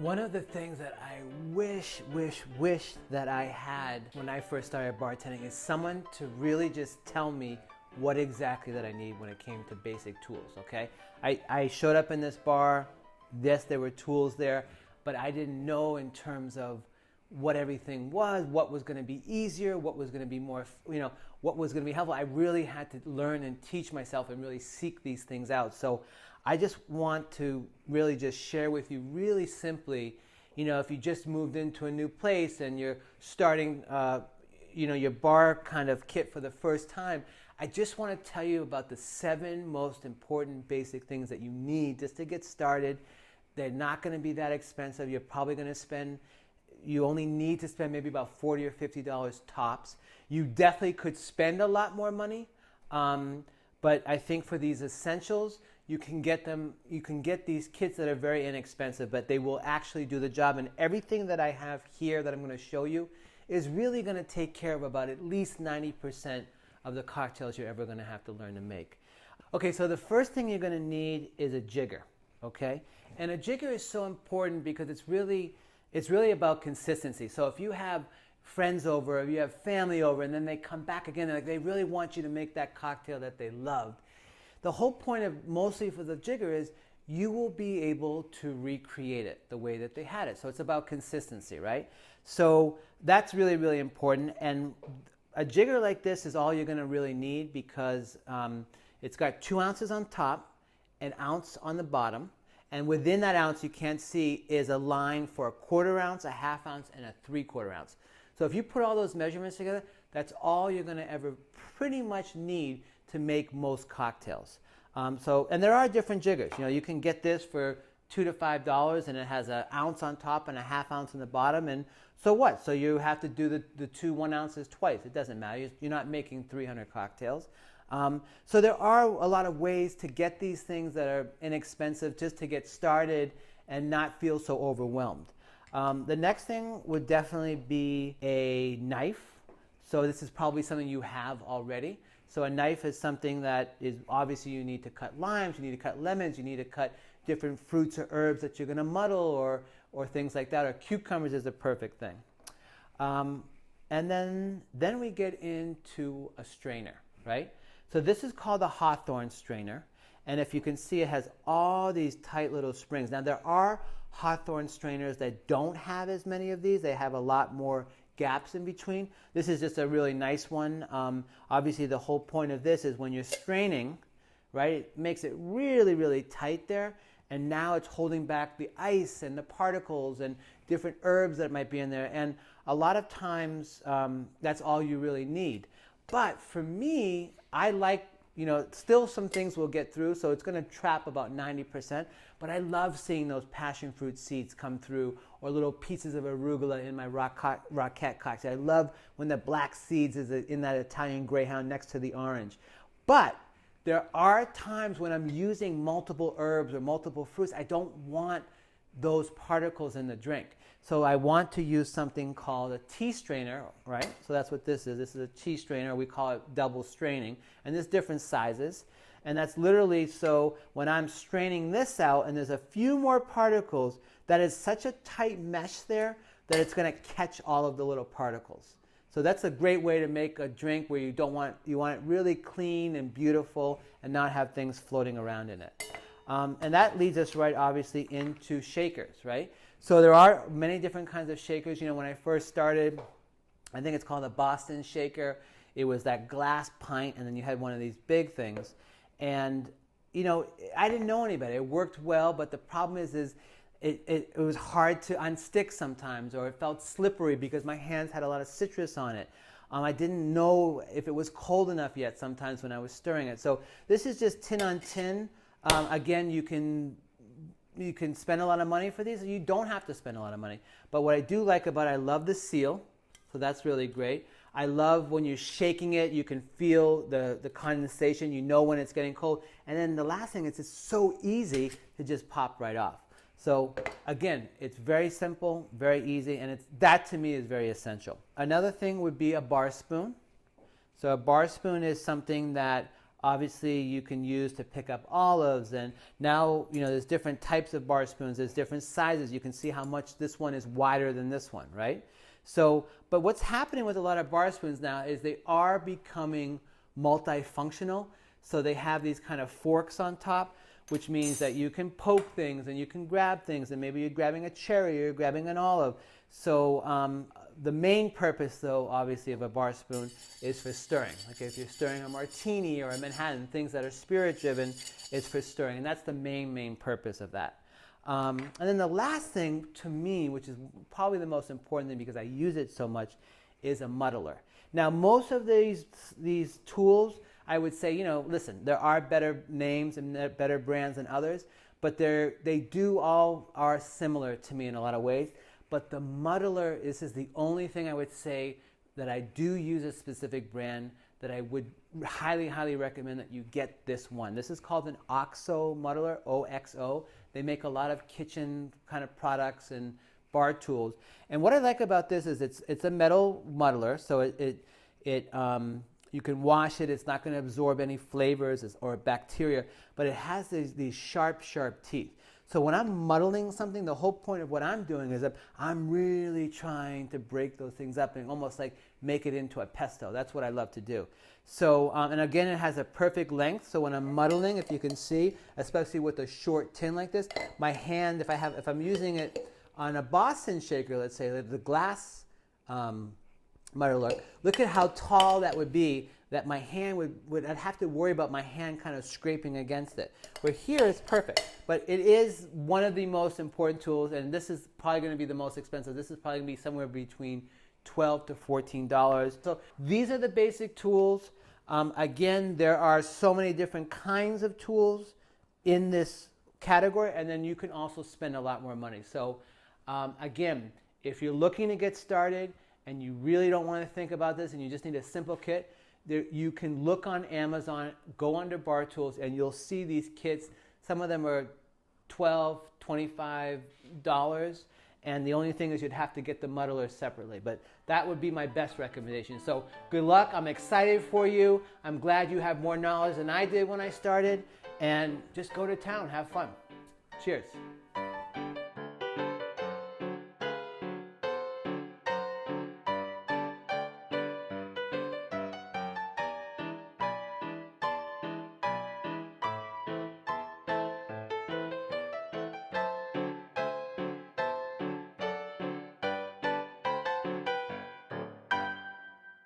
One of the things that I wish that I had when I first started bartending is someone to really just tell me what exactly that I need when it came to basic tools, okay? I showed up in this bar, yes, there were tools there, but I didn't know in terms of what everything was, what was going to be easier, what was going to be more, what was going to be helpful. I really had to learn and teach myself and really seek these things out. So I just want to really just share with you really simply, if you just moved into a new place and you're starting, your bar kind of kit for the first time, I just want to tell you about the 7 most important basic things that you need just to get started. They're not going to be that expensive. You're probably going to spend, you only need to spend maybe about $40 or $50 tops. You definitely could spend a lot more money, but I think for these essentials, you can get these kits that are very inexpensive, but they will actually do the job. And everything that I have here that I'm going to show you is really going to take care of about at least 90% of the cocktails you're ever going to have to learn to make. Okay, so the first thing you're going to need is a jigger, okay? And a jigger is so important because it's really about consistency. So if you have friends over, if you have family over, and then they come back again, and they really want you to make that cocktail that they loved, the whole point of mostly for the jigger is you will be able to recreate it the way that they had it. So it's about consistency, right? So that's really, really important. And a jigger like this is all you're going to really need because it's got 2 ounces on top, 1 ounce on the bottom, and within that ounce you can't see is a line for a 1/4 ounce, a 1/2 ounce, and a 3/4 ounce. So if you put all those measurements together, that's all you're going to ever pretty much need to make most cocktails. And there are different jiggers. You can get this for $2 to $5, and it has 1 ounce on top and a 1/2 ounce on the bottom. And so what? So you have to do the 2 1 ounces twice. It doesn't matter. You're not making 300 cocktails. So there are a lot of ways to get these things that are inexpensive just to get started and not feel so overwhelmed. The next thing would definitely be a knife. So this is probably something you have already. So a knife is something that is obviously you need to cut limes, you need to cut lemons, you need to cut different fruits or herbs that you're going to muddle or things like that. Or cucumbers is the perfect thing. And then we get into a strainer, right? So this is called a Hawthorne strainer. And if you can see, it has all these tight little springs. Now there are Hawthorne strainers that don't have as many of these. They have a lot more gaps in between. This is just a really nice one. Obviously the whole point of this is when you're straining, right, it makes it really, really tight there, and now it's holding back the ice and the particles and different herbs that might be in there, and a lot of times that's all you really need. But for me, I like, still some things will get through, so it's going to trap about 90%, but I love seeing those passion fruit seeds come through, or little pieces of arugula in my rocket cocktail. I love when the black seeds is in that Italian Greyhound next to the orange. But there are times when I'm using multiple herbs or multiple fruits, I don't want those particles in the drink. So I want to use something called a tea strainer, right? So that's what this is. This is a tea strainer. We call it double straining. And there's different sizes. And that's literally so when I'm straining this out and there's a few more particles, that is such a tight mesh there that it's going to catch all of the little particles. So that's a great way to make a drink where you want it really clean and beautiful and not have things floating around in it. And that leads us right obviously into shakers, right? So there are many different kinds of shakers. When I first started, I think it's called a Boston shaker. It was that glass pint, and then you had one of these big things. And, I didn't know any better. It worked well, but the problem is it was hard to unstick sometimes, or it felt slippery because my hands had a lot of citrus on it. I didn't know if it was cold enough yet sometimes when I was stirring it. So this is just tin on tin. Again, you can spend a lot of money for these. You don't have to spend a lot of money. But what I do like about it, I love the seal. So that's really great. I love when you're shaking it, you can feel the condensation. You know when it's getting cold. And then the last thing is it's so easy to just pop right off. So again, it's very simple, very easy, and that to me is very essential. Another thing would be a bar spoon. So a bar spoon is something that obviously you can use to pick up olives, and now there's different types of bar spoons, there's different sizes. You can see how much this one is wider than this one, right? So, but what's happening with a lot of bar spoons now is they are becoming multifunctional. So they have these kind of forks on top, which means that you can poke things and you can grab things, and maybe you're grabbing a cherry or you're grabbing an olive. So the main purpose, though, obviously, of a bar spoon is for stirring. Like if you're stirring a martini or a Manhattan, things that are spirit-driven, is for stirring. And that's the main purpose of that. And then the last thing to me, which is probably the most important thing because I use it so much, is a muddler. Now, most of these tools, I would say, listen, there are better names and better brands than others, but they do all are similar to me in a lot of ways. But the Muddler, this is the only thing I would say that I do use a specific brand that I would highly recommend that you get this one. This is called an OXO Muddler, OXO. They make a lot of kitchen kind of products and bar tools. And what I like about this is it's a metal muddler, so you can wash it. It's not going to absorb any flavors or bacteria, but it has these sharp teeth. So when I'm muddling something, the whole point of what I'm doing is that I'm really trying to break those things up and almost like make it into a pesto. That's what I love to do. So, and again, it has a perfect length. So when I'm muddling, if you can see, especially with a short tin like this, my hand, if I'm using it on a Boston shaker, let's say, the glass muddler, look at how tall that would be, that my hand I'd have to worry about my hand kind of scraping against it. Where here it's perfect, but it is one of the most important tools, and this is probably going to be the most expensive. This is probably going to be somewhere between $12 to $14. So these are the basic tools. Again, there are so many different kinds of tools in this category, and then you can also spend a lot more money. So again, if you're looking to get started and you really don't want to think about this and you just need a simple kit, you can look on Amazon, go under bar tools, and you'll see these kits. Some of them are $12, $25, and the only thing is you'd have to get the muddler separately. But that would be my best recommendation. So good luck. I'm excited for you. I'm glad you have more knowledge than I did when I started. And just go to town. Have fun. Cheers.